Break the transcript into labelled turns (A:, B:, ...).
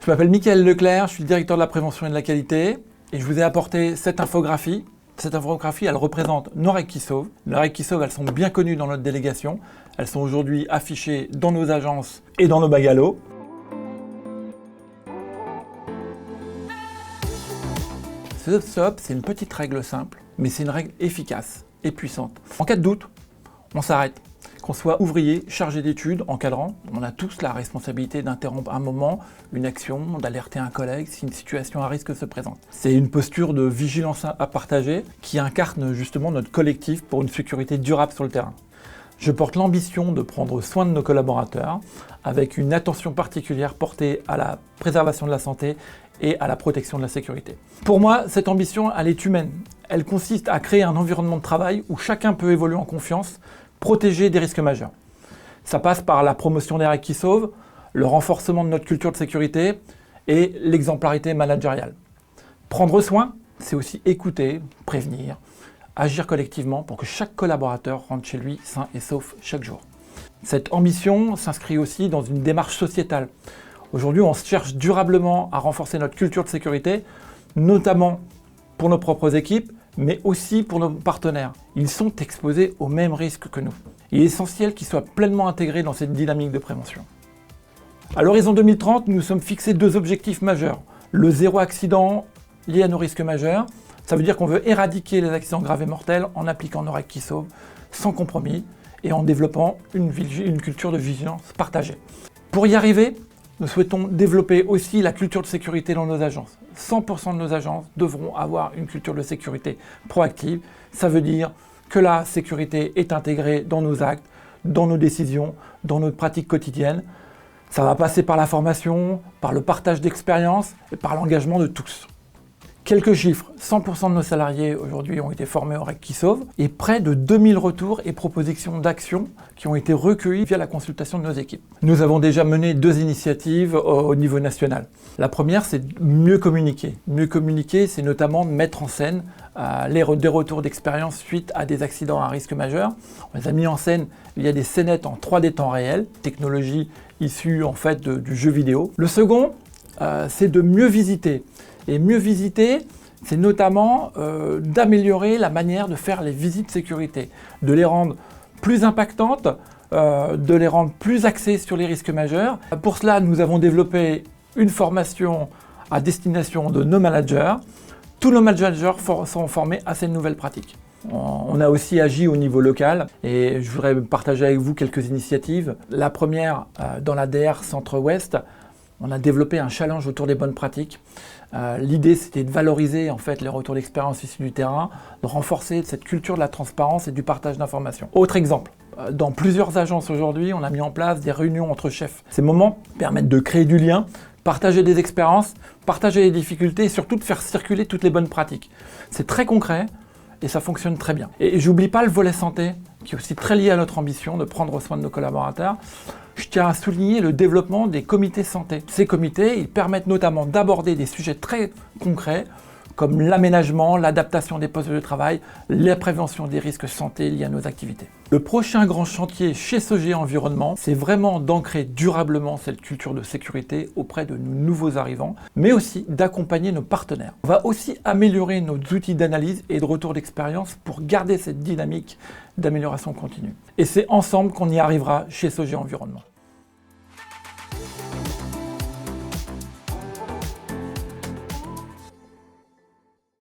A: Je m'appelle Mickaël Leclerc, je suis directeur de la prévention et de la qualité et je vous ai apporté cette infographie. Cette infographie, elle représente nos règles qui sauvent. Les règles qui sauvent, elles sont bien connues dans notre délégation. Elles sont aujourd'hui affichées dans nos agences et dans nos bagalos. Stop, c'est une petite règle simple, mais c'est une règle efficace et puissante. En cas de doute, on s'arrête. Qu'on soit ouvrier, chargé d'études, encadrant, on a tous la responsabilité d'interrompre un moment, une action, d'alerter un collègue si une situation à risque se présente. C'est une posture de vigilance à partager qui incarne justement notre collectif pour une sécurité durable sur le terrain. Je porte l'ambition de prendre soin de nos collaborateurs avec une attention particulière portée à la préservation de la santé et à la protection de la sécurité. Pour moi, cette ambition, elle est humaine. Elle consiste à créer un environnement de travail où chacun peut évoluer en confiance, protéger des risques majeurs. Ça passe par la promotion des règles qui sauvent, le renforcement de notre culture de sécurité et l'exemplarité managériale. Prendre soin, c'est aussi écouter, prévenir, agir collectivement pour que chaque collaborateur rentre chez lui sain et sauf chaque jour. Cette ambition s'inscrit aussi dans une démarche sociétale. Aujourd'hui, on cherche durablement à renforcer notre culture de sécurité, notamment pour nos propres équipes, mais aussi pour nos partenaires. Ils sont exposés aux mêmes risques que nous. Il est essentiel qu'ils soient pleinement intégrés dans cette dynamique de prévention. À l'horizon 2030, nous nous sommes fixés deux objectifs majeurs. Le zéro accident lié à nos risques majeurs. Ça veut dire qu'on veut éradiquer les accidents graves et mortels en appliquant nos règles qui sauvent, sans compromis, et en développant une culture de vigilance partagée. Pour y arriver, nous souhaitons développer aussi la culture de sécurité dans nos agences. 100% de nos agences devront avoir une culture de sécurité proactive. Ça veut dire que la sécurité est intégrée dans nos actes, dans nos décisions, dans nos pratiques quotidiennes. Ça va passer par la formation, par le partage d'expériences et par l'engagement de tous. Quelques chiffres, 100% de nos salariés aujourd'hui ont été formés aux règles qui sauvent et près de 2000 retours et propositions d'actions qui ont été recueillis via la consultation de nos équipes. Nous avons déjà mené deux initiatives au niveau national. La première, c'est mieux communiquer. Mieux communiquer, c'est notamment mettre en scène des retours d'expérience suite à des accidents à risque majeur. On les a mis en scène via des scénettes en 3D temps réel, technologie issue en fait du jeu vidéo. Le second, c'est de mieux visiter. Et mieux visiter, c'est notamment d'améliorer la manière de faire les visites sécurité, de les rendre plus impactantes, de les rendre plus axées sur les risques majeurs. Pour cela, nous avons développé une formation à destination de nos managers. Tous nos managers sont formés à ces nouvelles pratiques. On a aussi agi au niveau local et je voudrais partager avec vous quelques initiatives. La première, dans la DR Centre-Ouest, on a développé un challenge autour des bonnes pratiques. L'idée, c'était de valoriser en fait les retours d'expérience issus du terrain, de renforcer cette culture de la transparence et du partage d'informations. Autre exemple, dans plusieurs agences aujourd'hui, on a mis en place des réunions entre chefs. Ces moments permettent de créer du lien, partager des expériences, partager les difficultés et surtout de faire circuler toutes les bonnes pratiques. C'est très concret et ça fonctionne très bien. Et j'oublie pas le volet santé, qui est aussi très lié à notre ambition de prendre soin de nos collaborateurs. Je tiens à souligner le développement des comités santé. Ces comités, ils permettent notamment d'aborder des sujets très concrets comme l'aménagement, l'adaptation des postes de travail, la prévention des risques santé liés à nos activités. Le prochain grand chantier chez Sogé Environnement, c'est vraiment d'ancrer durablement cette culture de sécurité auprès de nos nouveaux arrivants, mais aussi d'accompagner nos partenaires. On va aussi améliorer nos outils d'analyse et de retour d'expérience pour garder cette dynamique d'amélioration continue. Et c'est ensemble qu'on y arrivera chez Sogé Environnement.